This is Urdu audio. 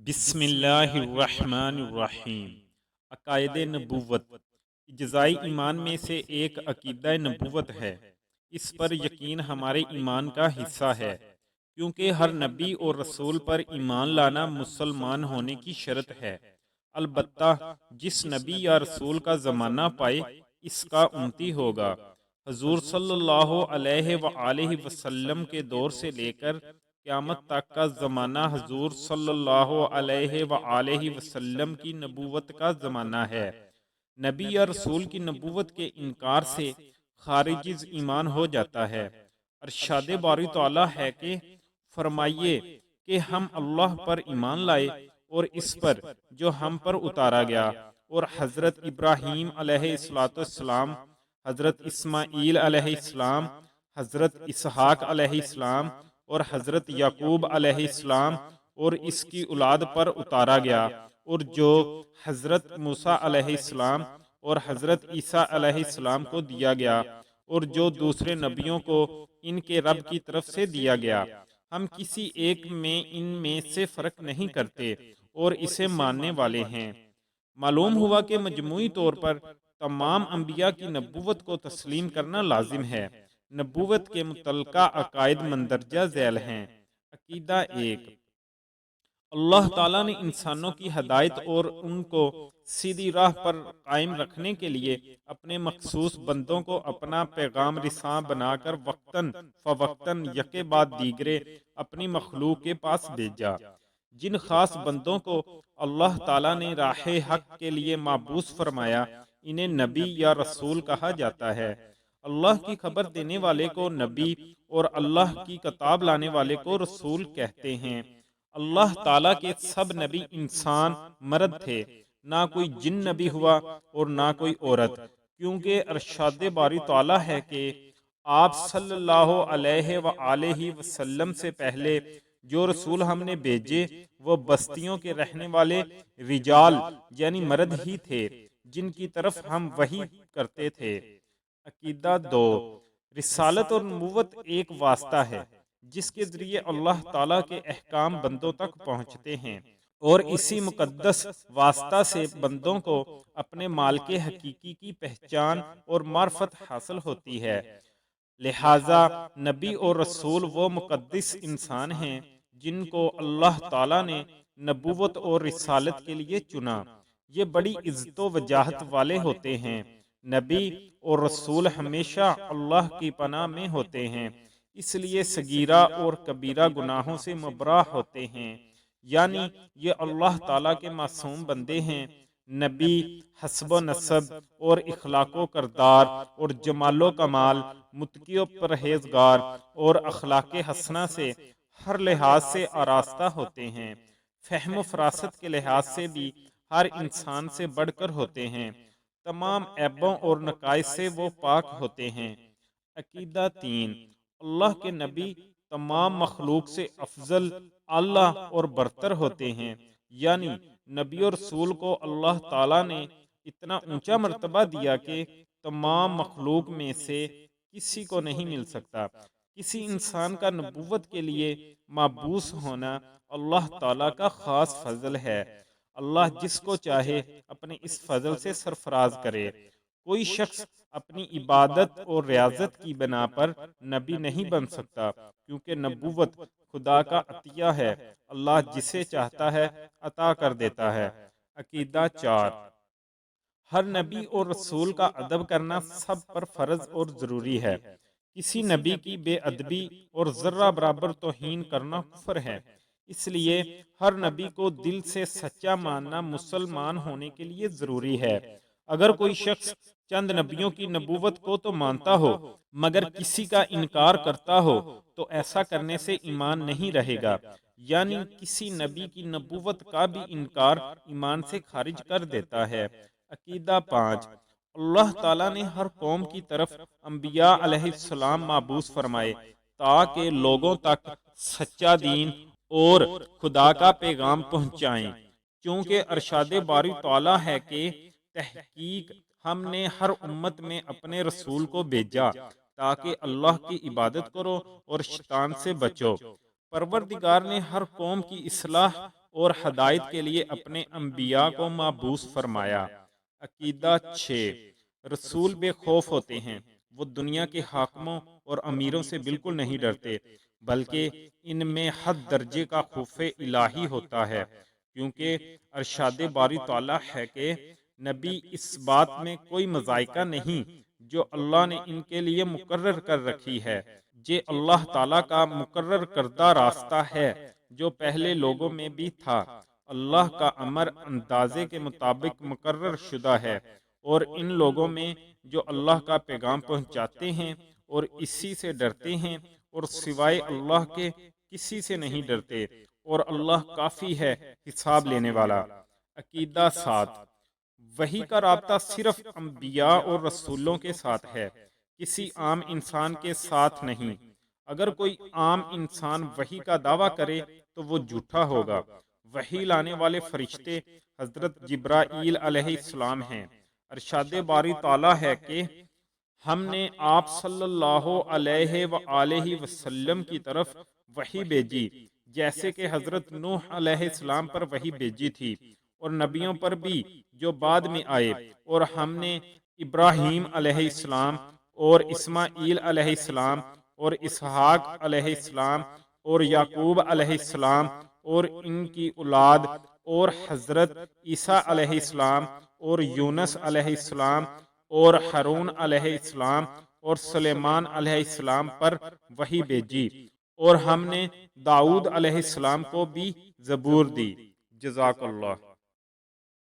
بسم اللہ الرحمن الرحیم۔ عقائد نبوت اجزائی ایمان میں سے ایک عقیدہ نبوت ہے۔ اس پر یقین ہمارے ایمان کا حصہ ہے، کیونکہ ہر نبی اور رسول پر ایمان لانا مسلمان ہونے کی شرط ہے۔ البتہ جس نبی یا رسول کا زمانہ پائے اس کا امتی ہوگا۔ حضور صلی اللہ علیہ وآلہ وسلم کے دور سے لے کر قیامت تک کا زمانہ حضور صلی اللہ علیہ وآلہ وسلم کی نبوت کا زمانہ ہے۔ نبی یا رسول کی نبوت کے انکار سے خارج ایمان ہو جاتا ہے۔ ارشاد باری تعالیٰ ہے کہ فرمائیے کہ ہم اللہ پر ایمان لائے اور اس پر جو ہم پر اتارا گیا، اور حضرت ابراہیم علیہ السلام، حضرت اسماعیل علیہ السلام، حضرت اسحاق علیہ السلام اور حضرت یعقوب علیہ السلام اور اس کی اولاد پر اتارا گیا، اور جو حضرت موسیٰ علیہ السلام اور حضرت عیسیٰ علیہ السلام کو دیا گیا، اور جو دوسرے نبیوں کو ان کے رب کی طرف سے دیا گیا۔ ہم کسی ایک میں ان میں سے فرق نہیں کرتے اور اسے ماننے والے ہیں۔ معلوم ہوا کہ مجموعی طور پر تمام انبیاء کی نبوت کو تسلیم کرنا لازم ہے۔ نبوت کے متعلقہ عقائد مندرجہ ذیل ہیں۔ عقیدہ ایک، اللہ تعالیٰ نے انسانوں کی ہدایت اور ان کو سیدھی راہ پر قائم رکھنے کے لیے اپنے مخصوص بندوں کو اپنا پیغام رساں بنا کر وقتاً فوقتاً یکے بعد دیگرے اپنی مخلوق کے پاس بھیجا۔ جن خاص بندوں کو اللہ تعالیٰ نے راہ حق کے لیے مبعوث فرمایا انہیں نبی یا رسول کہا جاتا ہے۔ اللہ کی خبر دینے والے کو نبی اور اللہ کی کتاب لانے والے کو رسول کہتے ہیں۔ اللہ تعالیٰ کے سب نبی انسان مرد تھے، نہ کوئی جن نبی ہوا اور نہ کوئی عورت، کیونکہ ارشاد باری تعالیٰ ہے کہ آپ صلی اللہ علیہ وآلہ وسلم سے پہلے جو رسول ہم نے بھیجے وہ بستیوں کے رہنے والے رجال یعنی مرد ہی تھے جن کی طرف ہم وحی کرتے تھے۔ عقیدہ دو، رسالت اور نبوت ایک واسطہ ہے جس کے ذریعے اللہ تعالیٰ کے احکام بندوں تک پہنچتے ہیں، اور اسی مقدس واسطہ سے بندوں کو اپنے مالک حقیقی کی پہچان اور معرفت حاصل ہوتی ہے۔ لہٰذا نبی اور رسول وہ مقدس انسان ہیں جن کو اللہ تعالیٰ نے نبوت اور رسالت کے لیے چنا۔ یہ بڑی عزت و وجاہت والے ہوتے ہیں۔ نبی اور رسول ہمیشہ اللہ کی پناہ میں ہوتے ہیں، اس لیے صغیرہ اور کبیرہ گناہوں سے مبرا ہوتے ہیں، یعنی یہ اللہ تعالیٰ کے معصوم بندے ہیں۔ نبی حسب و نسب اور اخلاق و کردار اور جمال و کمال، متقی و پرہیزگار اور اخلاق حسنہ سے ہر لحاظ سے آراستہ ہوتے ہیں۔ فہم و فراست کے لحاظ سے بھی ہر انسان سے بڑھ کر ہوتے ہیں۔ تمام عیبوں اور نقائص سے وہ پاک ہوتے ہیں۔ عقیدہ تین، اللہ کے نبی تمام مخلوق سے افضل، اعلیٰ اور برتر ہوتے ہیں، یعنی نبی اور رسول کو اللہ تعالیٰ نے اتنا اونچا مرتبہ دیا کہ تمام مخلوق میں سے کسی کو نہیں مل سکتا۔ کسی انسان کا نبوت کے لیے مبعوث ہونا اللہ تعالیٰ کا خاص فضل ہے۔ اللہ جس کو چاہے اپنے اس فضل سے سرفراز کرے۔ کوئی شخص اپنی عبادت اور ریاضت کی بنا پر نبی نہیں بن سکتا، کیونکہ نبوت خدا کا عطیہ ہے، اللہ جسے چاہتا ہے عطا کر دیتا ہے۔ عقیدہ چار، ہر نبی اور رسول کا ادب کرنا سب پر فرض اور ضروری ہے۔ کسی نبی کی بے ادبی اور ذرہ برابر توہین کرنا کفر ہے، اس لیے ہر نبی کو دل سے سچا ماننا مسلمان ہونے کے لیے ضروری ہے۔ اگر کوئی شخص چند نبیوں کی نبوت کو تو مانتا ہو مگر کسی کا انکار کرتا ہو تو ایسا کرنے سے ایمان نہیں رہے گا، یعنی کسی نبی کی نبوت کا بھی انکار ایمان سے خارج کر دیتا ہے۔ عقیدہ پانچ، اللہ تعالیٰ نے ہر قوم کی طرف انبیاء علیہ السلام مبعوث فرمائے تاکہ لوگوں تک سچا دین اور خدا کا پیغام پہنچائیں، چونکہ ارشاد باری تعالیٰ ہے کہ تحقیق ہم نے ہر امت میں اپنے رسول کو بھیجا تاکہ اللہ کی عبادت کرو اور شیطان سے بچو۔ پروردگار نے ہر قوم کی اصلاح اور ہدایت کے لیے اپنے انبیاء کو مبعوث فرمایا۔ عقیدہ 6، رسول بے خوف ہوتے ہیں، وہ دنیا کے حاکموں اور امیروں سے بالکل نہیں ڈرتے، بلکہ ان میں حد درجے کا خوف الہی ہوتا ہے، کیونکہ ارشاد باری تعالیٰ ہے کہ نبی اس بات میں کوئی مذائقہ نہیں جو اللہ نے ان کے لیے مقرر کر رکھی ہے، یہ اللہ تعالیٰ کا مقرر کردہ راستہ ہے جو پہلے لوگوں میں بھی تھا۔ اللہ کا امر اندازے کے مطابق مقرر شدہ ہے، اور ان لوگوں میں جو اللہ کا پیغام پہنچاتے ہیں اور اسی سے ڈرتے ہیں اور سوائے اللہ کے کسی سے نہیں ڈرتے، اور اللہ کافی ہے حساب لینے والا۔ عقیدہ 7، وحی کا رابطہ صرف انبیاء اور رسولوں کے ساتھ ہے، کسی عام انسان کے ساتھ نہیں۔ اگر کوئی عام انسان وحی کا دعویٰ کرے تو وہ جھوٹا ہوگا۔ وحی لانے والے فرشتے حضرت جبرائیل علیہ السلام ہیں۔ ارشاد باری تعالیٰ ہے کہ ہم نے آپ صلی اللہ علیہ وآلہ وسلم کی طرف وحی بھیجی، جیسے کہ حضرت نوح علیہ السلام پر وحی بھیجی تھی، اور نبیوں پر بھی جو بعد میں آئے، اور ہم نے ابراہیم علیہ السلام اور اسماعیل علیہ السلام اور اسحاق علیہ السلام اور یعقوب علیہ السلام اور ان کی اولاد اور حضرت عیسیٰ علیہ السلام اور یونس علیہ السلام اور ہارون علیہ السلام اور سلیمان علیہ السلام پر وحی بھیجی، اور ہم نے داؤد علیہ السلام کو بھی زبور دی۔ جزاک اللہ۔